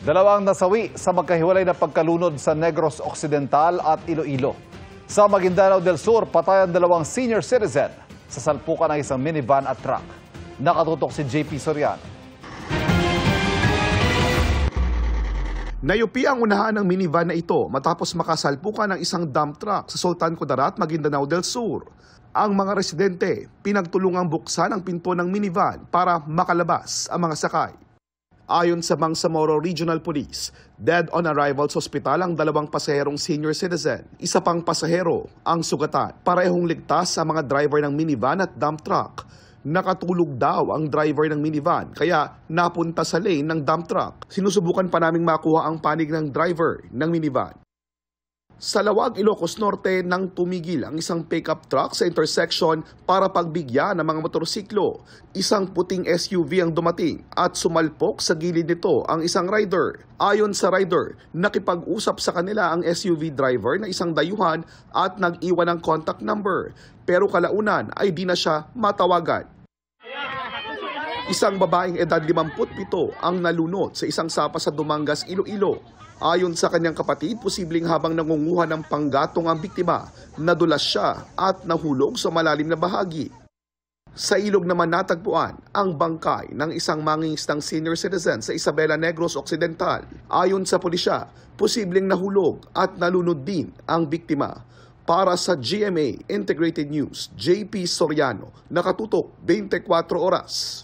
Dalawang nasawi sa magkahiwalay na pagkalunod sa Negros Occidental at Iloilo. Sa Maguindanao del Sur, patayan dalawang senior citizen sa salpukan ng isang minivan at truck. Nakatutok si JP Soriano. Nayupi ang unahan ng minivan na ito matapos makasalpukan ng isang dump truck sa Sultan Kudarat, Maguindanao del Sur. Ang mga residente pinagtulungang buksan ang pinto ng minivan para makalabas ang mga sakay. Ayon sa Bangsamoro Regional Police, dead on arrival sa ospital ang dalawang pasaherong senior citizen. Isa pang pasahero ang sugatan. Parehong ligtas ang mga driver ng minivan at dump truck. Nakatulog daw ang driver ng minivan kaya napunta sa lane ng dump truck. Sinusubukan pa naming makuha ang panig ng driver ng minivan. Sa Lawag, Ilocos Norte nang tumigil ang isang pickup truck sa intersection para pagbigyan ng mga motorsiklo. Isang puting SUV ang dumating at sumalpok sa gilid nito ang isang rider. Ayon sa rider, nakipag-usap sa kanila ang SUV driver na isang dayuhan at nag-iwan ng contact number. Pero kalaunan ay di na siya matawagan. Isang babaeng edad 57 ang nalunod sa isang sapa sa Dumangas, Iloilo. Ayon sa kanyang kapatid, posibleng habang nangunguha ng panggatong ang biktima, nadulas siya at nahulog sa malalim na bahagi. Sa ilog naman natagpuan ang bangkay ng isang mangingisdang senior citizen sa Isabela Negros Occidental. Ayon sa pulisya, posibleng nahulog at nalunod din ang biktima. Para sa GMA Integrated News, JP Soriano, nakatutok 24 oras.